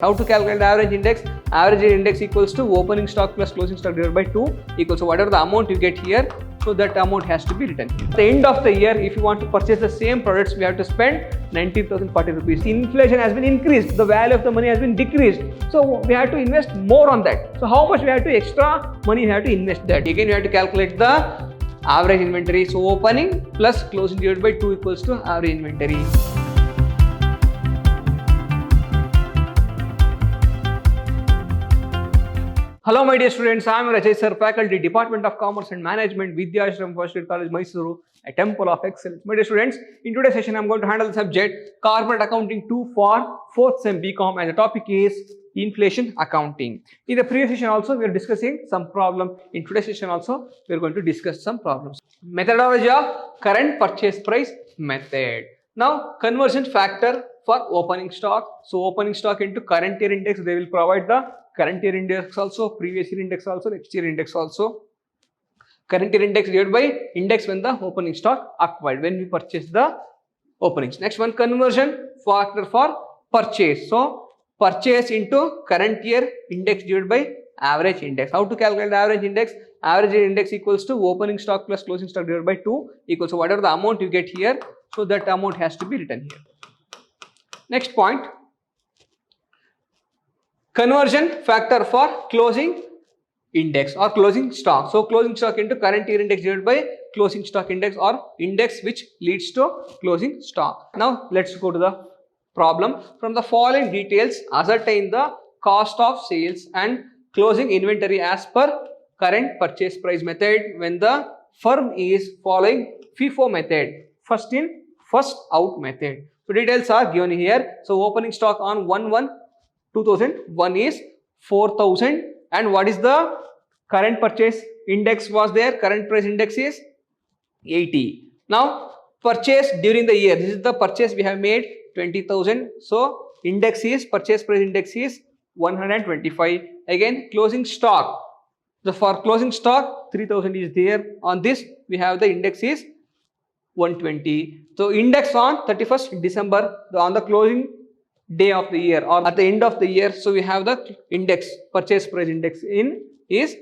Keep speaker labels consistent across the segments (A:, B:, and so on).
A: How to calculate the average index? Average index equals to opening stock plus closing stock divided by 2 equals to whatever the amount you get here. So that amount has to be written. At the end of the year, if you want to purchase the same products, we have to spend 19,040 rupees. Inflation has been increased. The value of the money has been decreased. So we have to invest more on that. So how much we have to extra money we have to invest that? Again, we have to calculate the average inventory. So opening plus closing divided by 2 equals to average inventory. Hello my dear students, I am Rajay Sir, Faculty, Department of Commerce and Management, Vidya Ashram First Year College, Mysuru, a Temple of Excellence. My dear students, in today's session I am going to handle the subject Corporate Accounting 2 for 4th SEM BCom, and the topic is Inflation Accounting. In the previous session also we are discussing some problem. In today's session also we are going to discuss some problems. Methodology of current purchase price method. Now conversion factor for opening stock. So opening stock into current year index, they will provide the current year index also, previous year index also, next year index also. Current year index divided by index when the opening stock acquired, when we purchase the openings. Next one, conversion factor for purchase. So purchase into current year index divided by average index. How to calculate the average index? Average index equals to opening stock plus closing stock divided by 2 equals to whatever the amount you get here. So that amount has to be written here. Next point, conversion factor for closing index or closing stock. So closing stock into current year index divided by closing stock index or index which leads to closing stock. Now let's go to the problem. From the following details, ascertain the cost of sales and closing inventory as per current purchase price method when the firm is following FIFO method, first in first out method. So details are given here. So opening stock on 1/1/2001 is 4,000, and what is the current purchase index was there? Current price index is 80. Now purchase during the year, this is the purchase we have made 20,000. So index is, purchase price index is 125. Again closing stock. So for closing stock 3,000 is there. On this we have the index is 120. So index on 31st December, on the closing day of the year or at the end of the year. So we have the index, purchase price index in is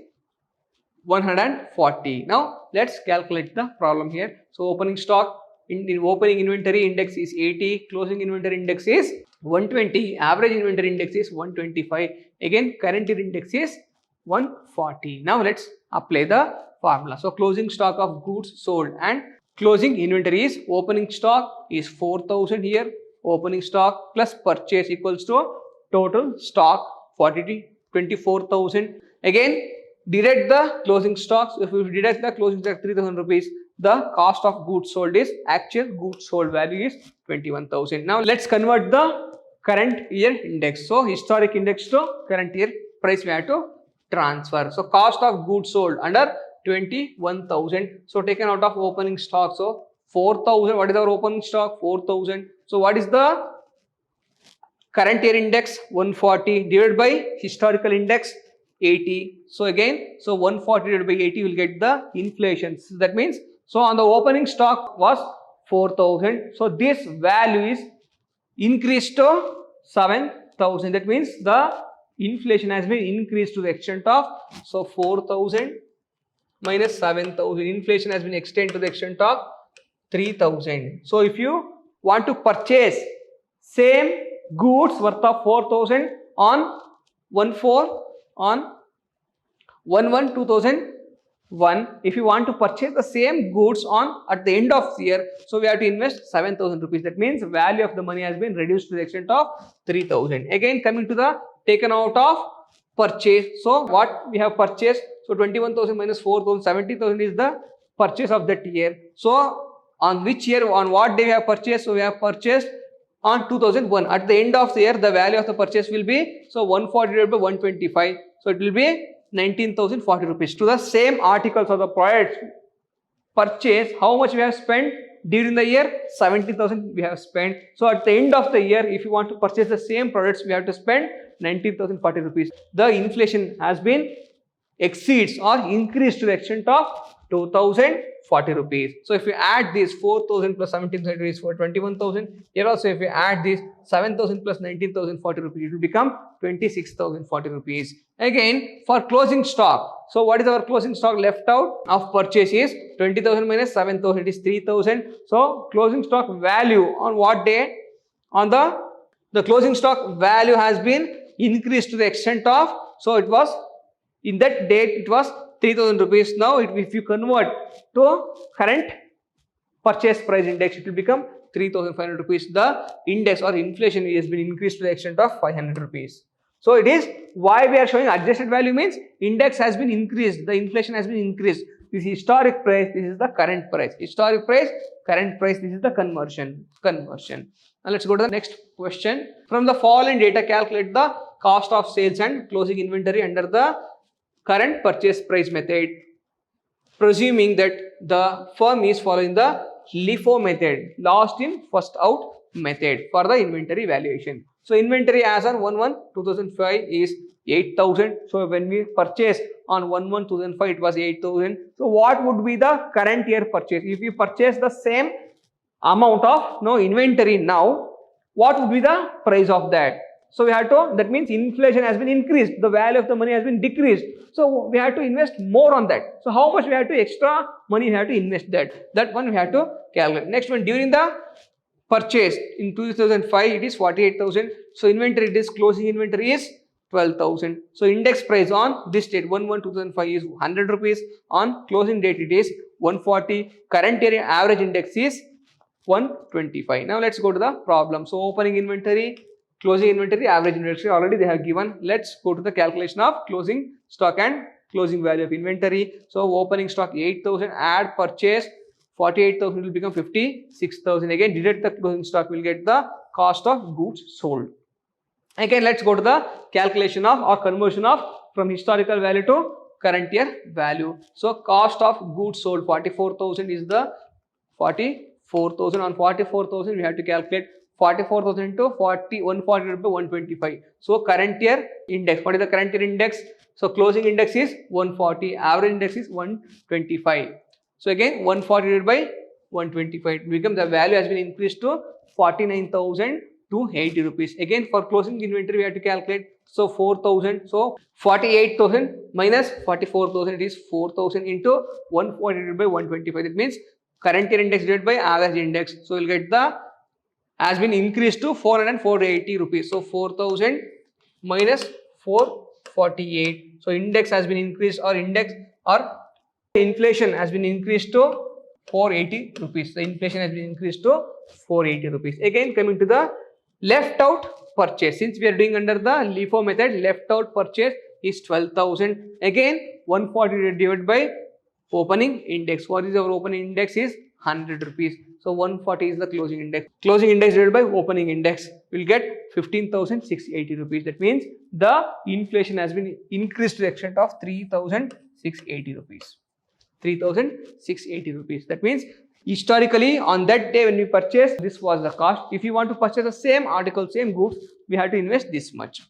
A: 140. Now let's calculate the problem here. So opening stock in opening inventory index is 80, closing inventory index is 120, average inventory index is 125. Again current year index is 140. Now let's apply the formula. So closing stock of goods sold and closing inventory is opening stock is 4,000 here. Opening stock plus purchase equals to total stock 24,000. Again deduct the closing stocks. If we deduct the closing stock 3,000 rupees, the cost of goods sold is actual goods sold value is 21,000. Now let's convert the current year index. So historic index to current year price we have to transfer. So cost of goods sold under 21,000. So taken out of opening stock. So 4,000. What is our opening stock? 4,000. So what is the current year index? 140 divided by historical index 80. So again, so 140 divided by 80 will get the inflation. So that means, so on the opening stock was 4,000. So this value is increased to 7,000. That means the inflation has been increased to the extent of, so 4,000 minus 7,000. Inflation has been extended to the extent of 3,000. So if you want to purchase same goods worth of 4,000 on 1/1/2001, if you want to purchase the same goods on at the end of the year, so we have to invest 7,000 rupees. That means value of the money has been reduced to the extent of 3,000. Again coming to the taken out of purchase. So what we have purchased? So 21,000 minus 4,000, 70,000 is the purchase of that year. So on which year, on what day we have purchased? So we have purchased on 2001. At the end of the year, the value of the purchase will be, so 140 divided by 125. So it will be 19,040 rupees. To the same articles of the product purchase, how much we have spent during the year? 70,000 we have spent. So at the end of the year, if you want to purchase the same products, we have to spend 19,040 rupees. The inflation has been exceeds or increased to the extent of 2040 rupees. So if you add this 4,000 plus 17,000 is for 21,000. Here also if you add this 7,000 plus 19,040 rupees, it will become 26,040 rupees. Again for closing stock. So what is our closing stock left out of purchase is 20,000 minus 7,000 is 3,000. So closing stock value on what day? On the closing stock value has been increased to the extent of, so it was in that date it was 3,000 rupees. Now if you convert to current purchase price index, it will become 3,500 rupees. The index or inflation has been increased to the extent of 500 rupees. So it is why we are showing adjusted value means index has been increased, the inflation has been increased. This is historic price, this is the current price. Historic price, current price, this is the conversion. Now let's go to the next question. From the following data, calculate the cost of sales and closing inventory under the current purchase price method, presuming that the firm is following the LIFO method, last in first out method for the inventory valuation. So inventory as on 1/1/2005 is 8,000. So when we purchase on 1/1/2005 it was 8,000. So what would be the current year purchase? If you purchase the same amount of inventory now, what would be the price of that? So we have to, that means inflation has been increased, the value of the money has been decreased. So we have to invest more on that. So how much we have to extra money we have to invest that one we have to calculate. Next one, during the purchase in 2005 it is 48,000. So inventory, this closing inventory is 12,000. So index price on this date 1/1/2005 is 100 rupees. On closing date it is 140. Current year average index is 125. Now let's go to the problem. So opening inventory, closing inventory, average inventory already they have given. Let's go to the calculation of closing stock and closing value of inventory. So opening stock 8,000, add purchase 48,000 will become 56,000. Again deduct the closing stock, will get the cost of goods sold. Again let's go to the calculation of or conversion of from historical value to current year value. So cost of goods sold 44,000 is the 44,000. On 44,000 we have to calculate 44,000 into 140 by 125. So current year index, what is the current year index? So closing index is 140, average index is 125. So again 140 by 125 becomes the value has been increased to 49,280 rupees. Again for closing inventory we have to calculate. So 4,000. So 48,000 minus 44,000, it is 4,000 into 140 by 125. That means current year index divided by average index. So we'll get the has been increased to 480 rupees. So 4,000 minus 448. So index has been increased or index or inflation has been increased to 480 rupees. The inflation has been increased to 480 rupees. Again coming to the left out purchase. Since we are doing under the LIFO method, left out purchase is 12,000. Again 140 divided by opening index. What is our opening index is 100 rupees. So 140 is the closing index. Closing index divided by opening index will get 15,680 rupees. That means the inflation has been increased to the extent of 3,680 rupees. 3,680 rupees. That means historically on that day when we purchased, this was the cost. If you want to purchase the same article, same goods, we have to invest this much.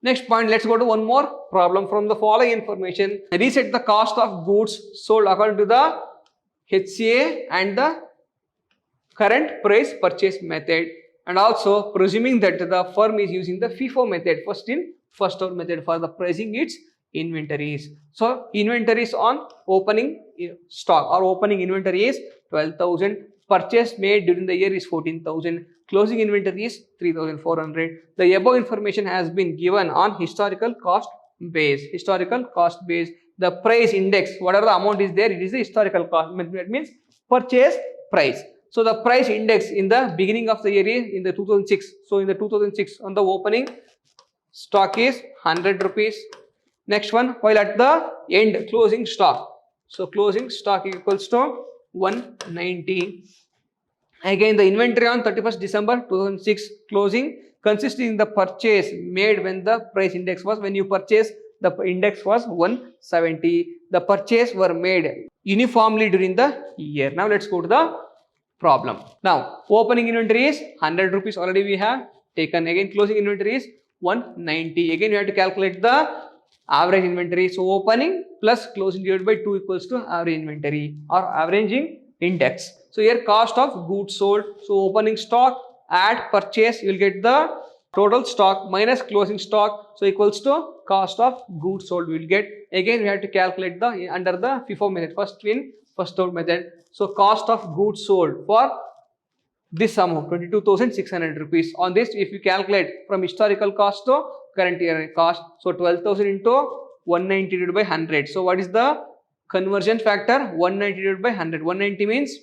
A: Next point, let's go to one more problem. From the following information, reset the cost of goods sold according to the HCA and the current price purchase method, and also presuming that the firm is using the FIFO method, first in first out method, for the pricing its inventories. So inventories on opening stock or opening inventory is 12,000. Purchase made during the year is 14,000. Closing inventory is 3,400. The above information has been given on historical cost base. Historical cost base. The price index, whatever the amount is there, it is the historical cost. That means purchase price. So the price index in the beginning of the year is in the 2006. So in the 2006 on the opening stock is 100 rupees. Next one, while at the end closing stock. So closing stock equals to 190. Again the inventory on 31st December 2006 closing consisting the purchase made when the price index was, when you purchase the index was 170. The purchase were made uniformly during the year. Now let's go to the problem. Now opening inventory is 100 rupees already we have taken. Again closing inventory is 190. Again you have to calculate the average inventory. So opening plus closing divided by 2 equals to average inventory or averaging index. So here cost of goods sold. So opening stock add purchase, you will get the total stock minus closing stock. So equals to cost of goods sold we will get. Again we have to calculate the under the FIFO method, first in first out method. So cost of goods sold for this amount 22,600 rupees. On this, if you calculate from historical cost to current year cost, so 12,000 into 190 divided by 100. So what is the conversion factor? 190 divided by 100. 190 means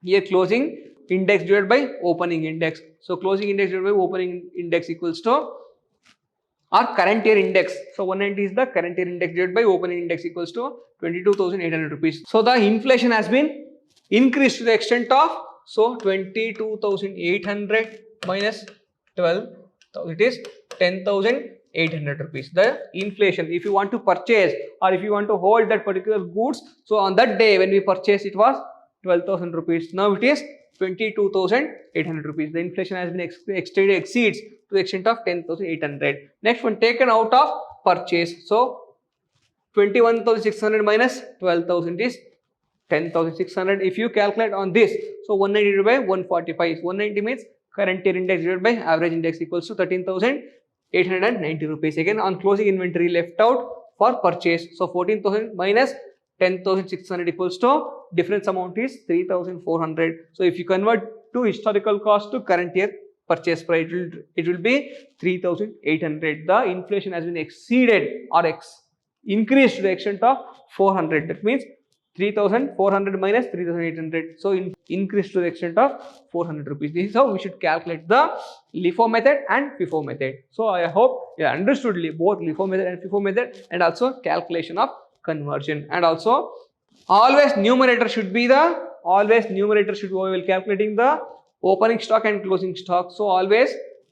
A: here closing index divided by opening index. So closing index divided by opening index equals to or current year index. So 190 is the current year index divided by opening index equals to 22,800 rupees. So the inflation has been increased to the extent of, so 22,800 minus 12, it is 10,800 rupees. The inflation, if you want to purchase or if you want to hold that particular goods, so on that day when we purchased it was 12,000 rupees. Now it is 22,800 rupees. The inflation has been exceeds to the extent of 10,800. Next one, taken out of purchase. So 21,600 minus 12,000 is 10,600. If you calculate on this, so 190 divided by 145. 190 means current year index divided by average index equals to 13,890 rupees. Again on closing inventory left out for purchase. So 14,000 minus 10,600 equals to difference amount is 3,400. So if you convert to historical cost to current year purchase price, it will be 3,800. The inflation has been exceeded or increased to the extent of 400. That means 3,400 minus 3,800. So increase to the extent of 400 rupees. This is how we should calculate the LIFO method and FIFO method. So I hope you understood both LIFO method and FIFO method, and also calculation of conversion. And also always numerator should be the, we will calculating the opening stock and closing stock. So always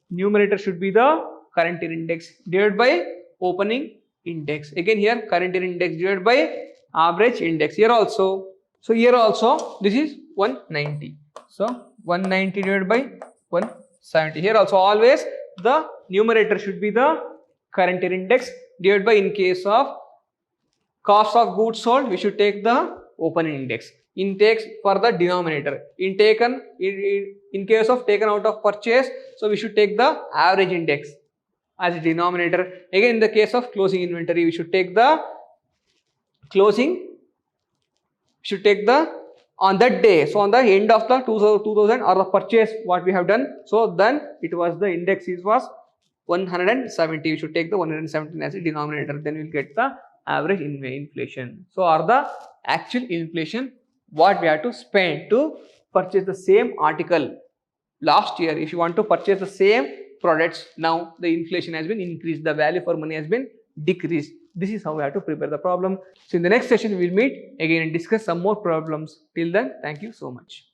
A: numerator should be the current year index divided by opening index. Again here current year index divided by average index. Here also, so here also this is 190. So 190 divided by 170. Here also always the numerator should be the current year index divided by, in case of cost of goods sold, we should take the opening index. In takes for the denominator. In case of taken out of purchase, so we should take the average index as a denominator. Again in the case of closing inventory, we should take the closing, should take the on that day. So on the end of the 2000 or the purchase what we have done, so then it was the index was 170. We should take the 117 as a denominator. Then we will get the average inflation. So or the actual inflation what we have to spend to purchase the same article last year. If you want to purchase the same products, now the inflation has been increased, the value for money has been decreased. This is how we have to prepare the problem. So in the next session we will meet again and discuss some more problems. Till then, thank you so much.